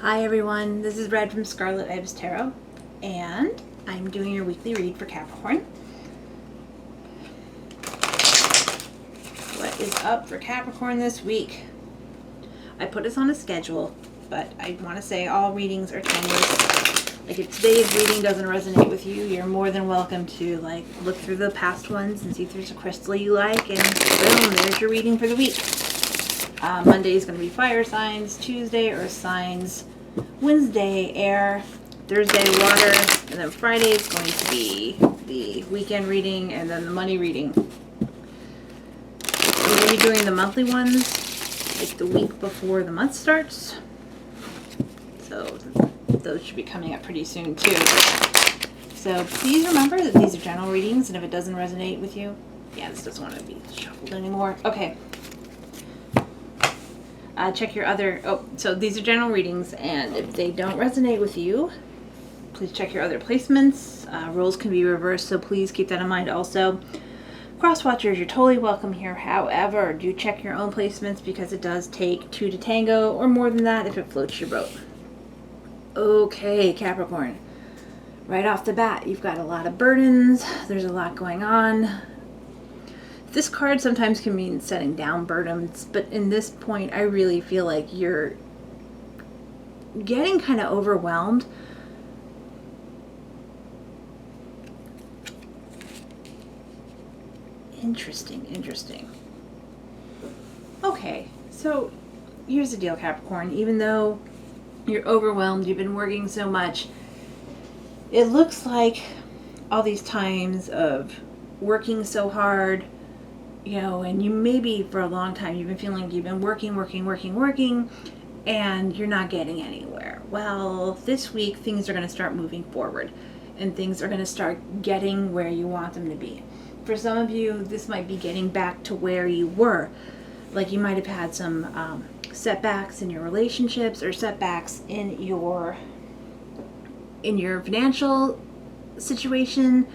Hi everyone, this is Red from Scarlet Ibis Tarot, and I'm doing your weekly read for Capricorn. What is up for Capricorn this week? I put this on a schedule, but I want to say all readings are timeless. Like if today's reading doesn't resonate with you, you're more than welcome to look through the past ones and see if there's a crystal you like, and boom, there's your reading for the week. Monday is going to be fire signs, Tuesday earth signs, Wednesday air, Thursday water, and then Friday is going to be the weekend reading and then the money reading. I'm going to be doing the monthly ones like the week before the month starts. So those should be coming up pretty soon too. So please remember that these are general readings, and if it doesn't resonate with you, yeah, this doesn't want to be shuffled anymore. Okay. Check your other, so these are general readings, and if they don't resonate with you, please check your other placements. Roles can be reversed, so please keep that in mind also. Cross-watchers, you're totally welcome here. However, do check your own placements because it does take two to tango, or more than that if it floats your boat. Okay, Capricorn. Right off the bat, you've got a lot of burdens. There's a lot going on. This card sometimes can mean setting down burdens, but in this point, I really feel like you're getting kind of overwhelmed. Interesting. Okay, so here's the deal, Capricorn. Even though you're overwhelmed, you've been working so much, it looks like all these times of working so hard, you know, and you maybe for a long time you've been feeling like you've been working, and you're not getting anywhere. Well, this week things are going to start moving forward, and things are going to start getting where you want them to be. For some of you, this might be getting back to where you were. Like you might have had some setbacks in your relationships, or setbacks in your financial situation,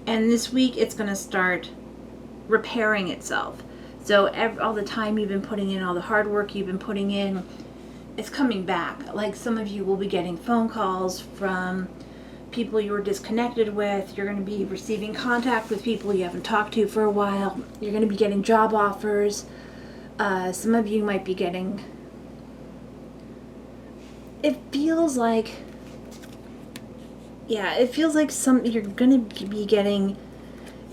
and this week it's going to start repairing itself. So all the time you've been putting in, all the hard work you've been putting in, it's coming back. Like some of you will be getting phone calls from people you were disconnected with. You're going to be receiving contact with people you haven't talked to for a while. You're going to be getting job offers. Some of you might be getting, it feels like you're going to be getting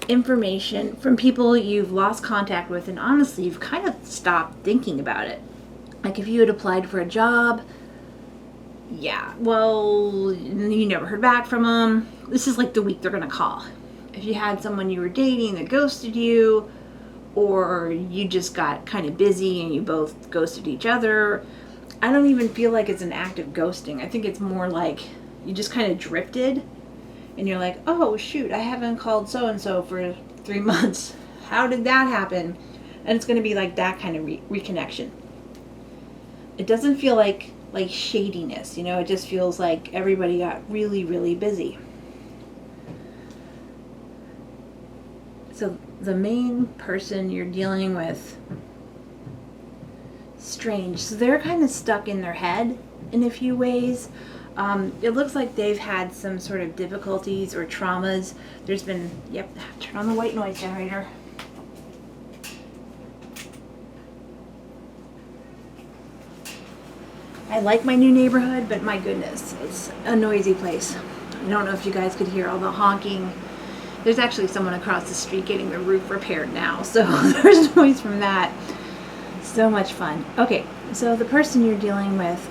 information from people you've lost contact with, and honestly you've kind of stopped thinking about it. Like if you had applied for a job, yeah, well, you never heard back from them. This is like the week they're gonna call. If you had someone you were dating that ghosted you, or you just got kind of busy and you both ghosted each other, I don't even feel like it's an act of ghosting. I think it's more like you just kind of drifted. And you're like, oh shoot, I haven't called so-and-so for 3 months. How did that happen? And it's going to be like that kind of reconnection. It doesn't feel like shadiness, you know, it just feels like everybody got really, really busy. So the main person you're dealing with, strange. So they're kind of stuck in their head in a few ways. It looks like they've had some sort of difficulties or traumas. There's been, turn on the white noise generator. I like my new neighborhood, but my goodness, it's a noisy place. I don't know if you guys could hear all the honking. There's actually someone across the street getting the roof repaired now, so there's noise from that. So much fun. Okay, so the person you're dealing with,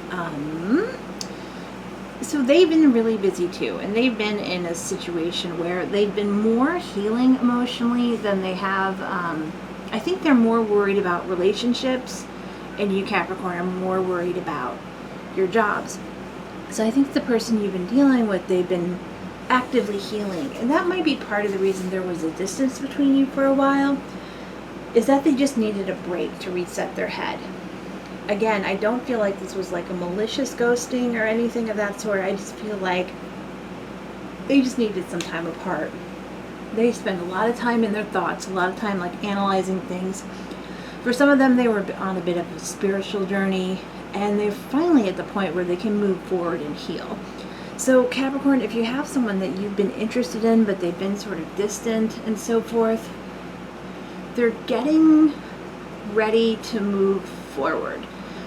so they've been really busy too, and they've been in a situation where they've been more healing emotionally than they have. I think they're more worried about relationships, and you, Capricorn, are more worried about your jobs. So I think the person you've been dealing with, they've been actively healing, and that might be part of the reason there was a distance between you for a while, is that they just needed a break to reset their head. Again, I don't feel like this was like a malicious ghosting or anything of that sort. I just feel like they just needed some time apart. They spend a lot of time in their thoughts, a lot of time like analyzing things. For some of them, they were on a bit of a spiritual journey, and they're finally at the point where they can move forward and heal. So Capricorn, if you have someone that you've been interested in, but they've been sort of distant and so forth, they're getting ready to move forward.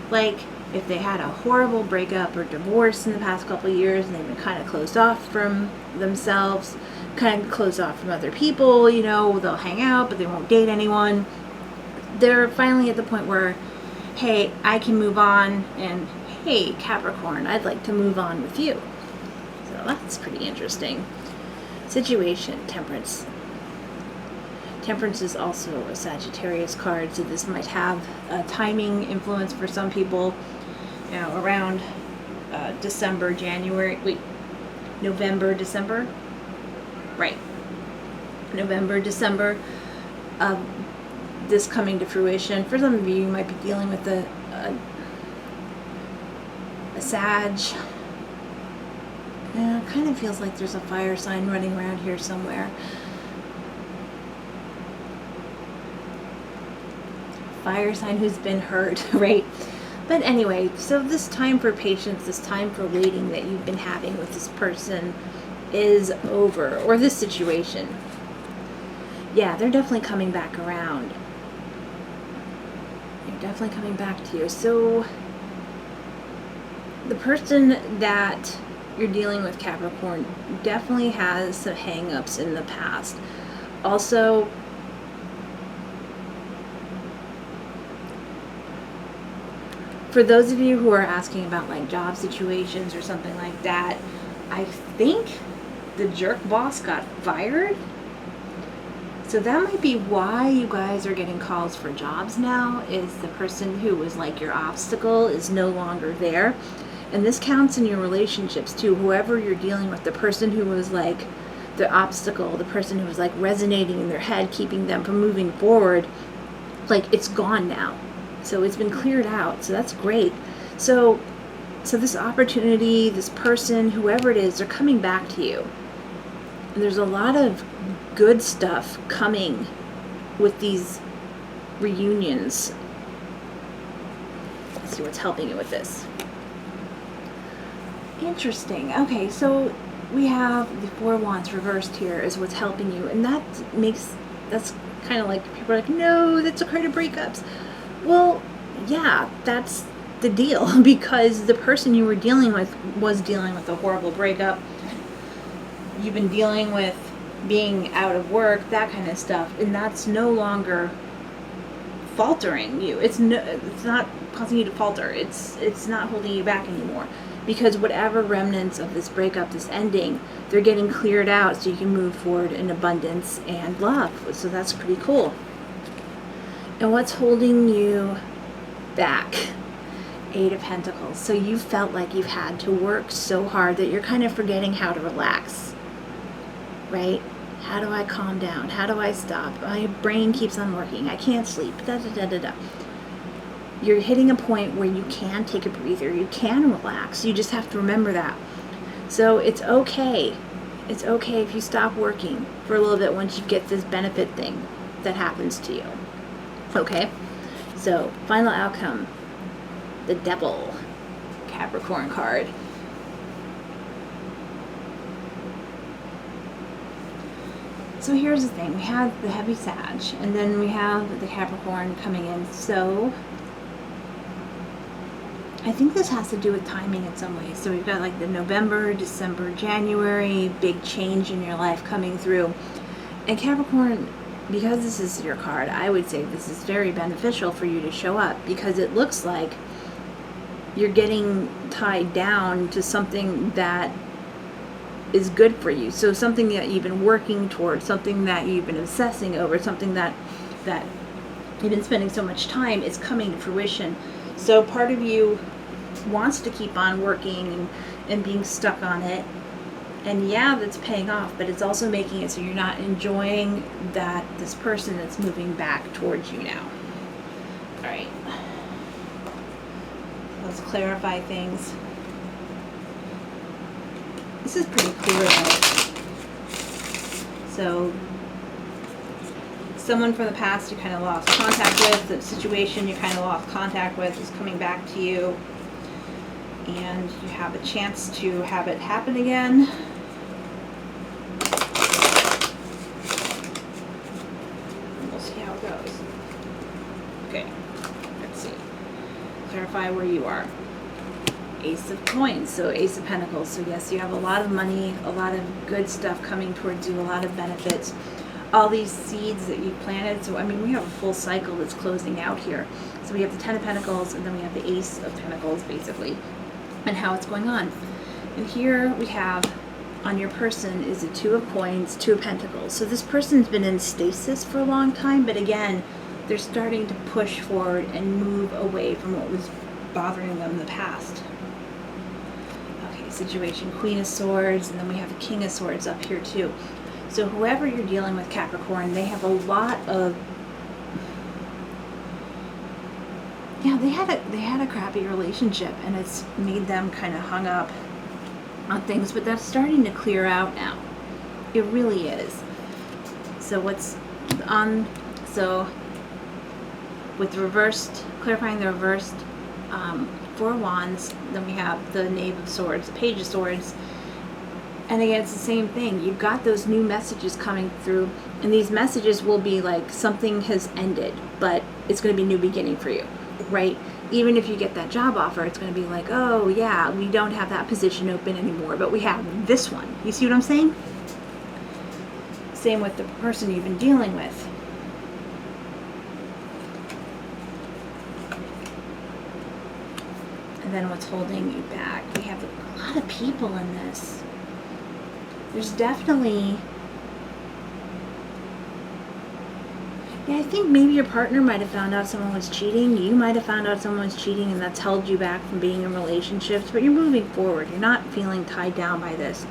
Like, if they had a horrible breakup or divorce in the past couple of years and they've been kind of closed off from themselves, kind of closed off from other people, you know, they'll hang out, but they won't date anyone. They're finally at the point where, hey, I can move on, and hey, Capricorn, I'd like to move on with you. So that's pretty interesting. Situation, Temperance. Temperance is also a Sagittarius card, so this might have a timing influence for some people. You know, around December, January, November, December? Right. November, December, this coming to fruition. For some of you, you might be dealing with a Sag. It kind of feels like there's a fire sign running around here somewhere. Fire sign who's been hurt, right? But anyway, so this time for patience, this time for waiting that you've been having with this person is over, or this situation. Yeah, they're definitely coming back around. They're definitely coming back to you. So the person that you're dealing with, Capricorn, definitely has some hang-ups in the past. Also, for those of you who are asking about like job situations or something like that, I think the jerk boss got fired. So that might be why you guys are getting calls for jobs now, is the person who was like your obstacle is no longer there. And this counts in your relationships too. Whoever you're dealing with, the person who was like the obstacle, the person who was like resonating in their head, keeping them from moving forward, like it's gone now. So it's been cleared out. So that's great. So this opportunity, this person, whoever it is, they're coming back to you. And there's a lot of good stuff coming with these reunions. Let's see what's helping you with this. Interesting. Okay, so we have the Four of Wands reversed here is what's helping you. And that's kind of like, people are like, no, that's a card of breakups. Well, yeah, that's the deal, because the person you were dealing with was dealing with a horrible breakup. You've been dealing with being out of work, that kind of stuff, and that's no longer faltering you. It's not causing you to falter. It's not holding you back anymore, because whatever remnants of this breakup, this ending, they're getting cleared out so you can move forward in abundance and love. So that's pretty cool. And what's holding you back? Eight of Pentacles. So you felt like you've had to work so hard that you're kind of forgetting how to relax, right? How do I calm down? How do I stop? My brain keeps on working. I can't sleep. You're hitting a point where you can take a breather. You can relax. You just have to remember that. So it's okay. It's okay if you stop working for a little bit once you get this benefit thing that happens to you. Okay, so final outcome, the Devil, Capricorn card. So here's the thing, we have the heavy Sag, and then we have the Capricorn coming in. So I think this has to do with timing in some ways. So we've got like the November, December, January, big change in your life coming through. And Capricorn, because this is your card, I would say this is very beneficial for you to show up, because it looks like you're getting tied down to something that is good for you. So something that you've been working towards, something that you've been obsessing over, something that you've been spending so much time is coming to fruition. So part of you wants to keep on working and being stuck on it. And yeah, that's paying off, but it's also making it so you're not enjoying this person that's moving back towards you now. All right. Let's clarify things. This is pretty clear though. So someone from the past you kind of lost contact with, the situation you kind of lost contact with is coming back to you, and you have a chance to have it happen again. And we'll see how it goes. Okay, let's see. Clarify where you are. Ace of Coins, so Ace of Pentacles. So yes, you have a lot of money, a lot of good stuff coming towards you, a lot of benefits. All these seeds that you planted. So I mean, we have a full cycle that's closing out here. So we have the Ten of Pentacles, and then we have the Ace of Pentacles, basically, and how it's going on. And here we have, on your person, is the Two of Coins, Two of Pentacles. So this person's been in stasis for a long time, but again, they're starting to push forward and move away from what was bothering them in the past. Situation, Queen of Swords, and then we have the King of Swords up here too. So whoever you're dealing with, Capricorn, they have a lot of, yeah, they had a crappy relationship, and it's made them kind of hung up on things, but that's starting to clear out now. It really is. So what's on, so with the reversed, clarifying the reversed Four of Wands, then we have the Knave of Swords, the Page of Swords, and again, it's the same thing. You've got those new messages coming through, and these messages will be like something has ended, but it's going to be a new beginning for you, right? Even if you get that job offer, it's going to be like, oh yeah, we don't have that position open anymore, but we have this one. You see what I'm saying? Same with the person you've been dealing with. And then what's holding you back? We have a lot of people in this. There's definitely, yeah, I think maybe your partner might have found out someone was cheating. You might have found out someone was cheating, and that's held you back from being in relationships, but you're moving forward. You're not feeling tied down by this.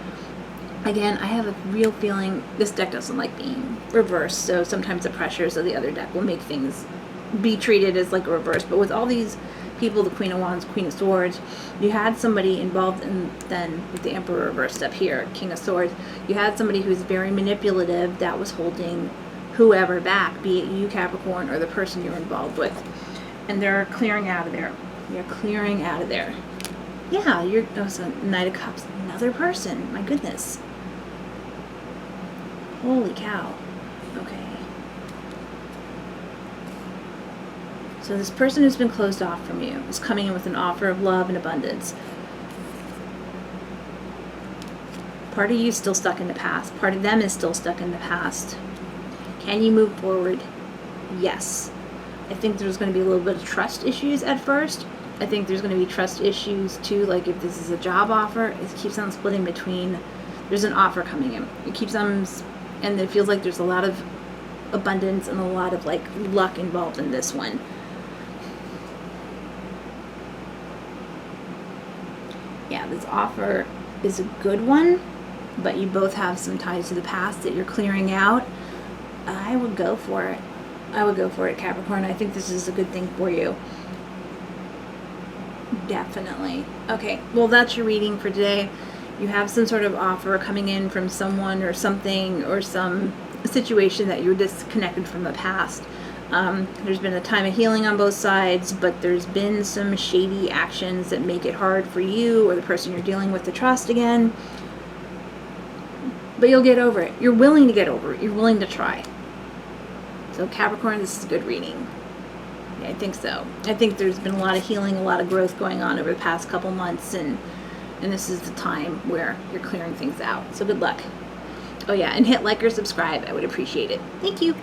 Again, I have a real feeling this deck doesn't like being reversed, so sometimes the pressures of the other deck will make things be treated as like a reverse. But with all these people, the Queen of Wands, Queen of Swords, you had somebody involved in, then with the Emperor reversed up here, King of Swords, you had somebody who was very manipulative that was holding whoever back, be it you, Capricorn, or the person you're involved with. And they're clearing out of there. You're clearing out of there. Yeah, you're, oh, so Knight of Cups, another person, my goodness. Holy cow. Okay. So this person who's been closed off from you is coming in with an offer of love and abundance. Part of you is still stuck in the past. Part of them is still stuck in the past. Can you move forward? Yes. I think there's going to be a little bit of trust issues at first. I think there's going to be trust issues too, like if this is a job offer, it keeps on splitting between, there's an offer coming in. It keeps on, and it feels like there's a lot of abundance and a lot of like luck involved in this one. Yeah, this offer is a good one, but you both have some ties to the past that you're clearing out. I would go for it. I would go for it, Capricorn. I think this is a good thing for you. Definitely. Okay, well, that's your reading for today. You have some sort of offer coming in from someone or something, or some situation that you're disconnected from the past. There's been a time of healing on both sides, but there's been some shady actions that make it hard for you or the person you're dealing with to trust again. But you'll get over it. You're willing to get over it. You're willing to try. So Capricorn, this is a good reading. Yeah, I think so. I think there's been a lot of healing, a lot of growth going on over the past couple months, and this is the time where you're clearing things out. So good luck. Oh yeah, and hit like or subscribe. I would appreciate it. Thank you.